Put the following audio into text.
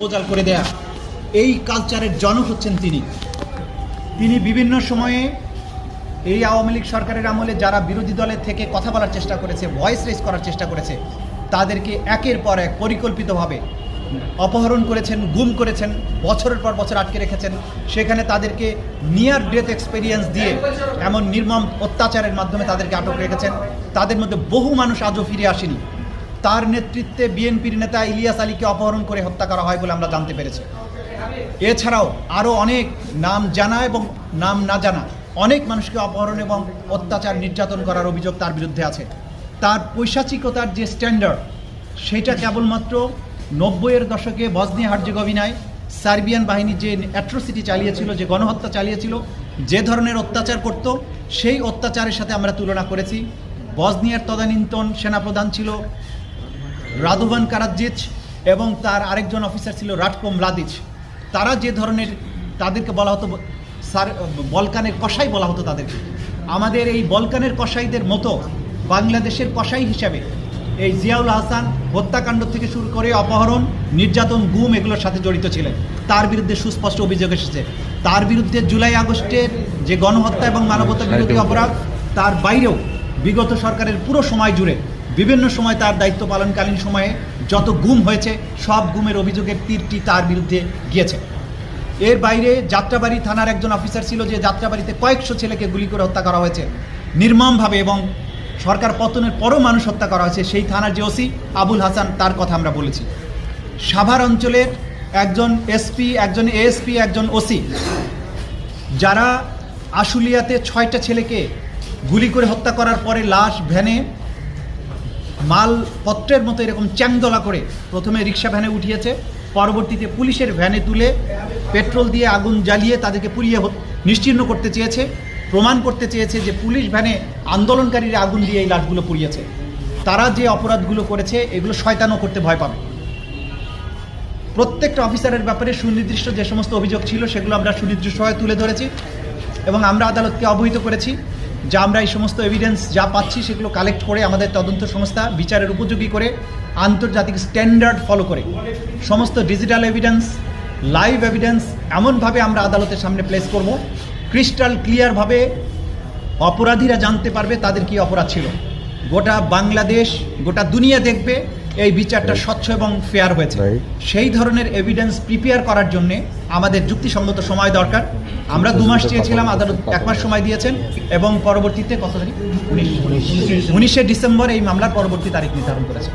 প্রচার করে দেয়া এই কালচারের জনক হচ্ছেন তিনি বিভিন্ন সময়ে এই আওয়ামী লীগ সরকারের আমলে যারা বিরোধী দলের থেকে কথা বলার চেষ্টা করেছে, ভয়েস রেজ করার চেষ্টা করেছে, তাদেরকে একের পর এক পরিকল্পিতভাবে অপহরণ করেছেন, গুম করেছেন, বছরের পর বছর আটকে রেখেছেন। সেখানে তাদেরকে নিয়ার ডেথ এক্সপেরিয়েন্স দিয়ে এমন নির্মম অত্যাচারের মাধ্যমে তাদেরকে আটক রেখেছেন। তাদের মধ্যে বহু মানুষ আজও ফিরে আসেনি। তার নেতৃত্বে বিএনপির নেতা ইলিয়াস আলীকে অপহরণ করে হত্যা করা হয় বলে আমরা জানতে পেরেছি। এছাড়াও আরও অনেক নাম জানা এবং নাম না জানা অনেক মানুষকে অপহরণ এবং অত্যাচার নির্যাতন করার অভিযোগ তার বিরুদ্ধে আছে। তার পৈশাচিকতার যে স্ট্যান্ডার্ড, সেটা কেবলমাত্র 90-এর দশকে বসনিয়া হার্জেগোভিনায় সার্বিয়ান বাহিনী যে অ্যাট্রোসিটি চালিয়েছিল, যে গণহত্যা চালিয়েছিল, যে ধরনের অত্যাচার করত, সেই অত্যাচারের সাথে আমরা তুলনা করেছি। বসনিয়ার তদানীন্তন সেনাপ্রধান ছিল রাদোভান কারাজিচ এবং তার আরেকজন অফিসার ছিল রাটকো মলাদিচ। তারা যে ধরনের, তাদেরকে বলা হতো বলকানের কসাই বলা হতো তাদেরকে। আমাদের এই বলকানের কসাইদের মতো বাংলাদেশের কসাই হিসাবে এই জিয়াউল হাসান হত্যাকাণ্ড থেকে শুরু করে অপহরণ, নির্যাতন, গুম এগুলোর সাথে জড়িত ছিলেন। তার বিরুদ্ধে সুস্পষ্ট অভিযোগ এসেছে। তার বিরুদ্ধে জুলাই আগস্টের যে গণহত্যা এবং মানবতা বিরোধী অপরাধ, তার বাইরেও বিগত সরকারের পুরো সময় জুড়ে বিভিন্ন সময় তার দায়িত্ব পালনকালীন সময়ে যত গুম হয়েছে, সব গুমের অভিযোগের তীরটি তার বিরুদ্ধে গিয়েছে। এর বাইরে যাত্রাবাড়ি থানার একজন অফিসার ছিল, যে যাত্রাবাড়িতে কয়েকশো ছেলেকে গুলি করে হত্যা করা হয়েছে নির্মমভাবে, এবং সরকার পতনের পরও মানুষ হত্যা করা হয়েছে। সেই থানার যে ওসি আবুল হাসান, তার কথা আমরা বলেছি। সাভার অঞ্চলের একজন এসপি, একজন এএসপি, একজন ওসি, যারা আশুলিয়াতে 6টা ছেলেকে গুলি করে হত্যা করার পরে লাশ ভ্যানে মালপত্রের মতো এরকম চ্যাংদোলা করে প্রথমে রিক্সা ভ্যানে উঠিয়েছে, পরবর্তীতে পুলিশের ভ্যানে তুলে পেট্রোল দিয়ে আগুন জ্বালিয়ে তাদেরকে পুড়িয়ে নিশ্চিহ্ন করতে চেয়েছে, প্রমাণ করতে চেয়েছে যে পুলিশ ভ্যানে আন্দোলনকারীরা আগুন দিয়ে এই লাশগুলো পুড়িয়েছে। তারা যে অপরাধগুলো করেছে, এগুলো শয়তানও করতে ভয় পাবে। প্রত্যেকটা অফিসারের ব্যাপারে সুনির্দিষ্ট যে সমস্ত অভিযোগ ছিল, সেগুলো আমরা সুনির্দিষ্টভাবে তুলে ধরেছি এবং আমরা আদালতকে অবহিত করেছি যে আমরা এই সমস্ত এভিডেন্স যা পাচ্ছি সেগুলো কালেক্ট করে আমাদের তদন্ত সংস্থা বিচারের উপযোগী করে, আন্তর্জাতিক স্ট্যান্ডার্ড ফলো করে সমস্ত ডিজিটাল এভিডেন্স, লাইভ এভিডেন্স এমনভাবে আমরা আদালতের সামনে প্লেস করব, ক্রিস্টাল ক্লিয়ারভাবে অপরাধীরা জানতে পারবে তাদের কি অপরাধ ছিল। গোটা বাংলাদেশ, গোটা দুনিয়া দেখবে এই বিচারটা স্বচ্ছ এবং ফেয়ার হয়েছে। সেই ধরনের এভিডেন্স প্রিপেয়ার করার জন্য আমাদের যুক্তিসঙ্গত সময় দরকার। আমরা 2 মাস চেয়েছিলাম, আদালত 1 মাস সময় দিয়েছেন এবং পরবর্তীতে কত তারিখ, 19শে ডিসেম্বর এই মামলার পরবর্তী তারিখ নির্ধারণ করেছে।